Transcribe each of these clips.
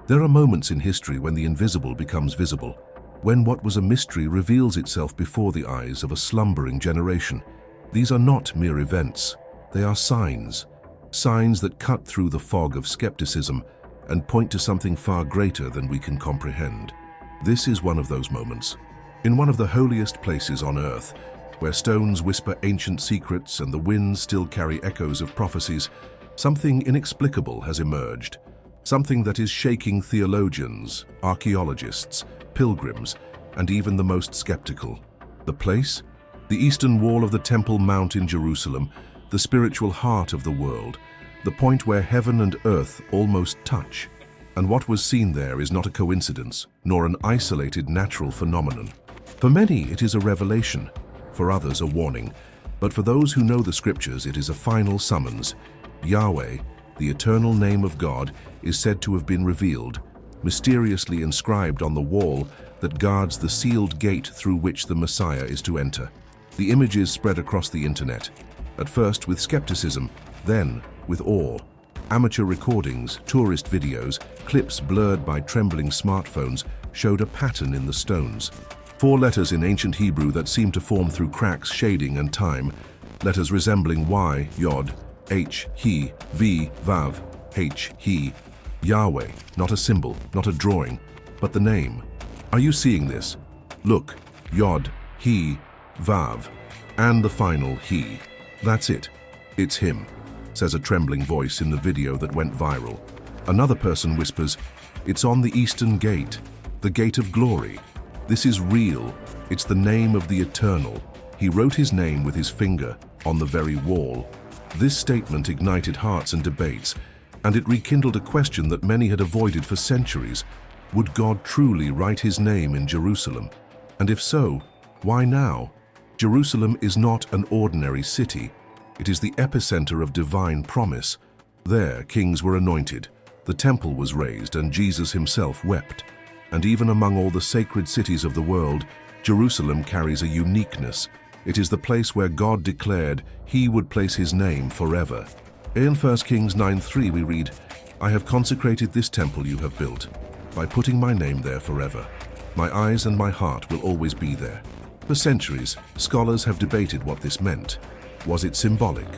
There are moments in history when the invisible becomes visible, when what was a mystery reveals itself before the eyes of a slumbering generation. These are not mere events, they are signs. Signs that cut through the fog of skepticism and point to something far greater than we can comprehend. This is one of those moments. In one of the holiest places on earth, where stones whisper ancient secrets and the winds still carry echoes of prophecies, something inexplicable has emerged. Something that is shaking theologians, archaeologists, pilgrims, and even the most skeptical. The place? The eastern wall of the Temple Mount in Jerusalem, the spiritual heart of the world, the point where heaven and earth almost touch. And what was seen there is not a coincidence, nor an isolated natural phenomenon. For many, it is a revelation, for others a warning, but for those who know the scriptures, it is a final summons. Yahweh, the eternal name of God, is said to have been revealed, mysteriously inscribed on the wall that guards the sealed gate through which the Messiah is to enter. The images spread across the internet, at first with skepticism, then with awe. Amateur recordings, tourist videos, clips blurred by trembling smartphones showed a pattern in the stones. 4 letters in ancient Hebrew that seemed to form through cracks, shading, and time, letters resembling Y, Yod, H, He, V, Vav, H, He. Yahweh, not a symbol, not a drawing, but the name. Are you seeing this? Look, Yod, He, Vav, and the final He. That's it. It's him, says a trembling voice in the video that went viral. Another person whispers, it's on the eastern gate, the gate of glory. This is real. It's the name of the eternal. He wrote his name with his finger on the very wall. This statement ignited hearts and debates, and it rekindled a question that many had avoided for centuries. Would God truly write his name in Jerusalem? And if so, why now? Jerusalem is not an ordinary city. It is the epicenter of divine promise. There, kings were anointed, the temple was raised, and Jesus himself wept. And even among all the sacred cities of the world, Jerusalem carries a uniqueness. It is the place where God declared he would place his name forever. In 1 Kings 9:3 we read, I have consecrated this temple you have built, by putting my name there forever. My eyes and my heart will always be there. For centuries, scholars have debated what this meant. Was it symbolic?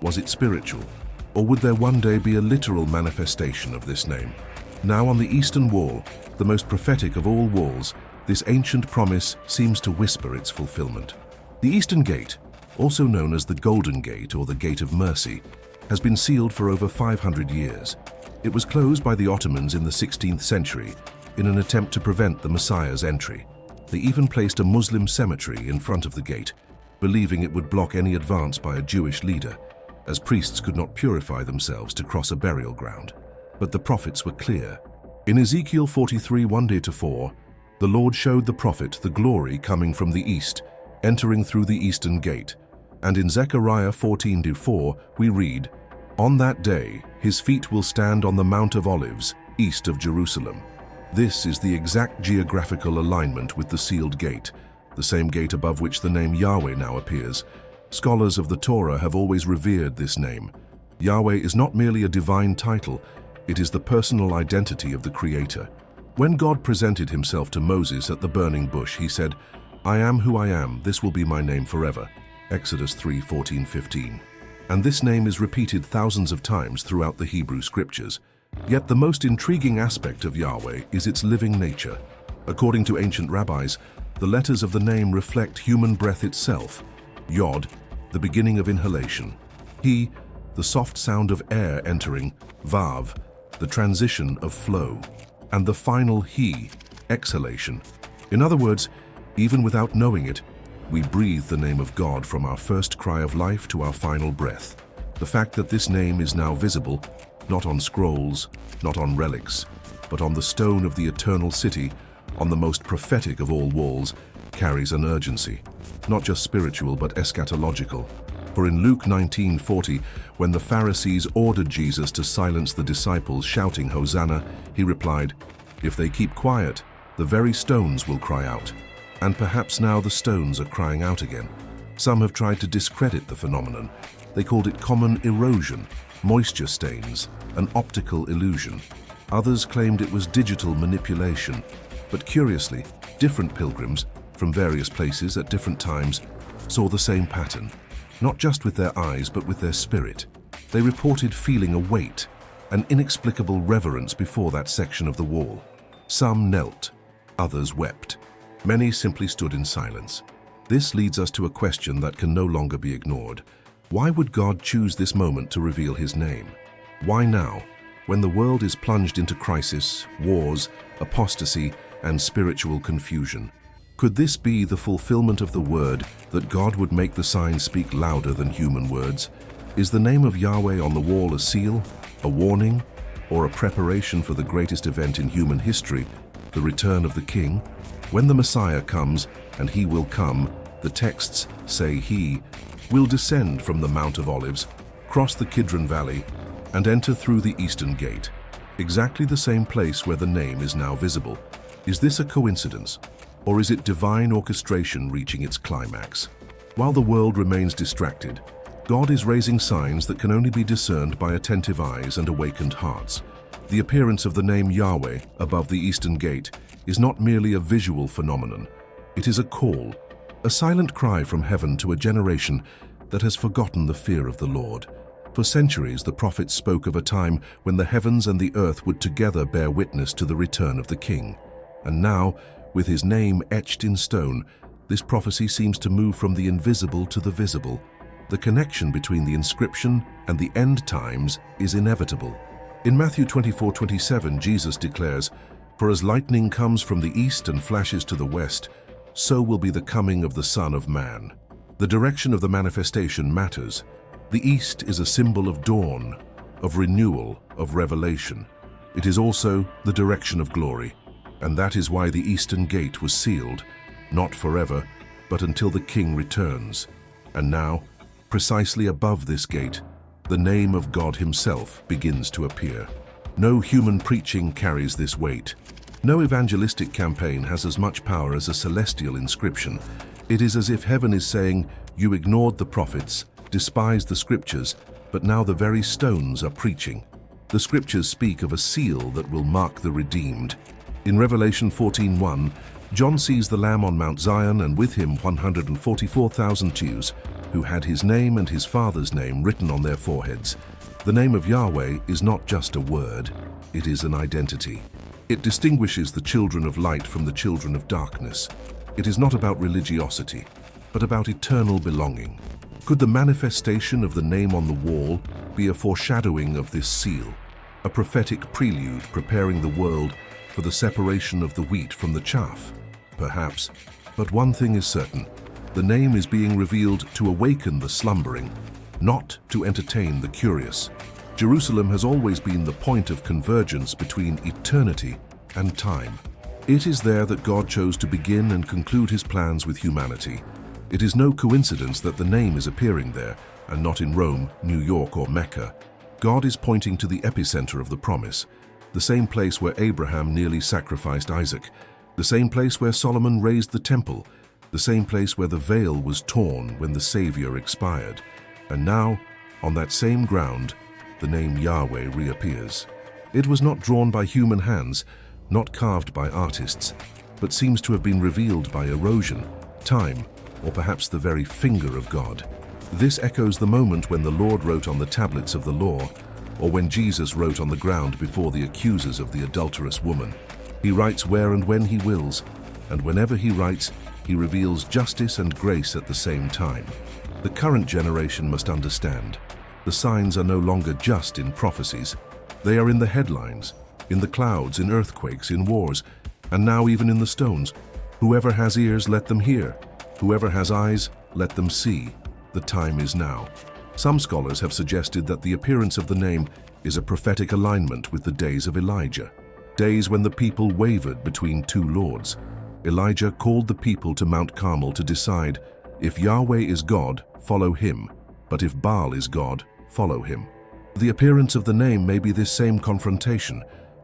Was it spiritual? Or would there one day be a literal manifestation of this name? Now on the eastern wall, the most prophetic of all walls, this ancient promise seems to whisper its fulfillment. The Eastern Gate, also known as the Golden Gate or the Gate of Mercy, has been sealed for over 500 years. It was closed by the Ottomans in the 16th century in an attempt to prevent the Messiah's entry. They even placed a Muslim cemetery in front of the gate, believing it would block any advance by a Jewish leader, as priests could not purify themselves to cross a burial ground. But the prophets were clear. In Ezekiel 43:1-4, the Lord showed the prophet the glory coming from the east, entering through the eastern gate. And in Zechariah 14:4, we read, On that day, his feet will stand on the Mount of Olives, east of Jerusalem. This is the exact geographical alignment with the sealed gate, the same gate above which the name Yahweh now appears. Scholars of the Torah have always revered this name. Yahweh is not merely a divine title, it is the personal identity of the Creator. When God presented himself to Moses at the burning bush, he said, I am who I am, this will be my name forever. Exodus 3:14-15. And this name is repeated thousands of times throughout the Hebrew scriptures. Yet the most intriguing aspect of Yahweh is its living nature. According to ancient rabbis, the letters of the name reflect human breath itself. Yod, the beginning of inhalation. He, the soft sound of air entering. Vav, the transition of flow. And the final He, exhalation. In other words, even without knowing it, we breathe the name of God from our first cry of life to our final breath. The fact that this name is now visible, not on scrolls, not on relics, but on the stone of the eternal city, on the most prophetic of all walls, carries an urgency, not just spiritual but eschatological. For in Luke 19:40, when the Pharisees ordered Jesus to silence the disciples shouting Hosanna, he replied, If they keep quiet, the very stones will cry out. And perhaps now the stones are crying out again. Some have tried to discredit the phenomenon. They called it common erosion, moisture stains, an optical illusion. Others claimed it was digital manipulation. But curiously, different pilgrims, from various places at different times, saw the same pattern, not just with their eyes but with their spirit. They reported feeling a weight, an inexplicable reverence before that section of the wall. Some knelt, others wept. Many simply stood in silence. This leads us to a question that can no longer be ignored. Why would God choose this moment to reveal his name? Why now, when the world is plunged into crisis, wars, apostasy, and spiritual confusion? Could this be the fulfillment of the word that God would make the signs speak louder than human words? Is the name of Yahweh on the wall a seal, a warning, or a preparation for the greatest event in human history, the return of the King? When the Messiah comes, and he will come, the texts say he will descend from the Mount of Olives, cross the Kidron Valley, and enter through the eastern gate, exactly the same place where the name is now visible. Is this a coincidence, or is it divine orchestration reaching its climax? While the world remains distracted, God is raising signs that can only be discerned by attentive eyes and awakened hearts. The appearance of the name Yahweh above the eastern gate is not merely a visual phenomenon. It is a call, a silent cry from heaven to a generation that has forgotten the fear of the Lord. For centuries, the prophets spoke of a time when the heavens and the earth would together bear witness to the return of the King. And now, with his name etched in stone, this prophecy seems to move from the invisible to the visible. The connection between the inscription and the end times is inevitable. In Matthew 24:27, Jesus declares, "For as lightning comes from the east and flashes to the west, so will be the coming of the Son of Man." The direction of the manifestation matters. The east is a symbol of dawn, of renewal, of revelation. It is also the direction of glory, and that is why the eastern gate was sealed, not forever, but until the King returns. And now, precisely above this gate, the name of God himself begins to appear. No human preaching carries this weight. No evangelistic campaign has as much power as a celestial inscription. It is as if heaven is saying, "You ignored the prophets, despised the scriptures, but now the very stones are preaching." The scriptures speak of a seal that will mark the redeemed. In Revelation 14:1, John sees the Lamb on Mount Zion and with him 144,000 Jews who had his name and his father's name written on their foreheads. The name of Yahweh is not just a word, it is an identity. It distinguishes the children of light from the children of darkness. It is not about religiosity, but about eternal belonging. Could the manifestation of the name on the wall be a foreshadowing of this seal, a prophetic prelude preparing the world for the separation of the wheat from the chaff? Perhaps, but one thing is certain. The name is being revealed to awaken the slumbering, not to entertain the curious. Jerusalem has always been the point of convergence between eternity and time. It is there that God chose to begin and conclude his plans with humanity. It is no coincidence that the name is appearing there, and not in Rome, New York, or Mecca. God is pointing to the epicenter of the promise, the same place where Abraham nearly sacrificed Isaac, the same place where Solomon raised the temple, the same place where the veil was torn when the Savior expired. And now, on that same ground, the name Yahweh reappears. It was not drawn by human hands, not carved by artists, but seems to have been revealed by erosion, time, or perhaps the very finger of God. This echoes the moment when the Lord wrote on the tablets of the law, or when Jesus wrote on the ground before the accusers of the adulterous woman. He writes where and when he wills, and whenever he writes, he reveals justice and grace at the same time. The current generation must understand. The signs are no longer just in prophecies. They are in the headlines, in the clouds, in earthquakes, in wars, and now even in the stones. Whoever has ears, let them hear. Whoever has eyes, let them see. The time is now. Some scholars have suggested that the appearance of the name is a prophetic alignment with the days of Elijah, days when the people wavered between two lords. Elijah called the people to Mount Carmel to decide, if Yahweh is God, follow him, but if Baal is God, follow him. The appearance of the name may be this same confrontation,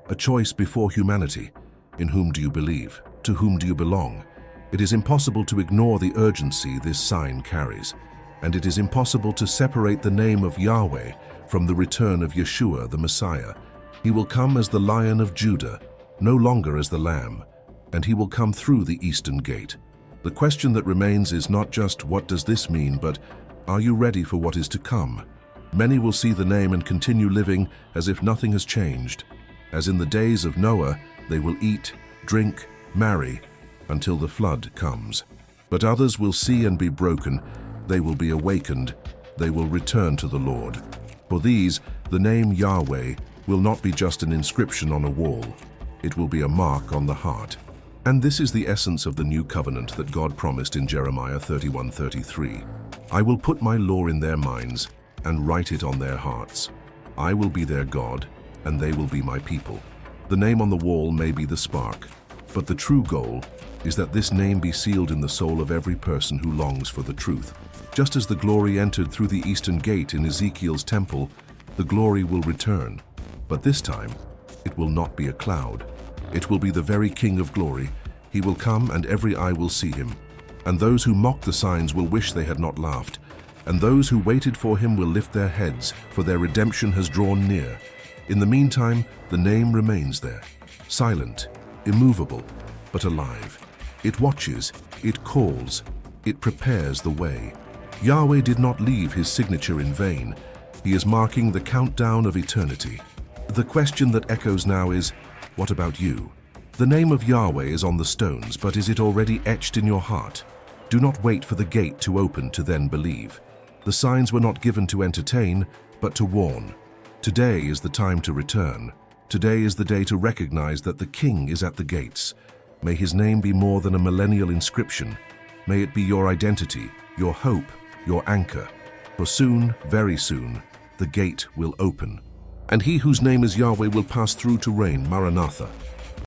a choice before humanity. In whom do you believe? To whom do you belong? It is impossible to ignore the urgency this sign carries, and it is impossible to separate the name of Yahweh from the return of Yeshua the Messiah. He will come as the Lion of Judah, no longer as the Lamb, and he will come through the eastern gate. The question that remains is not just what does this mean, but are you ready for what is to come? Many will see the name and continue living as if nothing has changed. As in the days of Noah, they will eat, drink, marry, until the flood comes. But others will see and be broken. They will be awakened. They will return to the Lord. For these, the name Yahweh will not be just an inscription on a wall. It will be a mark on the heart. And this is the essence of the new covenant that God promised in Jeremiah 31:33. I will put my law in their minds and write it on their hearts. I will be their God, and they will be my people. The name on the wall may be the spark, but the true goal is that this name be sealed in the soul of every person who longs for the truth. Just as the glory entered through the eastern gate in Ezekiel's temple, the glory will return. But this time, it will not be a cloud. It will be the very King of glory. He will come and every eye will see him. And those who mock the signs will wish they had not laughed. And those who waited for him will lift their heads, for their redemption has drawn near. In the meantime, the name remains there, silent, immovable, but alive. It watches, it calls, it prepares the way. Yahweh did not leave his signature in vain. He is marking the countdown of eternity. The question that echoes now is, what about you? The name of Yahweh is on the stones, but is it already etched in your heart? Do not wait for the gate to open to then believe. The signs were not given to entertain, but to warn. Today is the time to return. Today is the day to recognize that the King is at the gates. May his name be more than a millennial inscription. May it be your identity, your hope, your anchor. For soon, very soon, the gate will open. And he whose name is Yahweh will pass through to reign, Maranatha.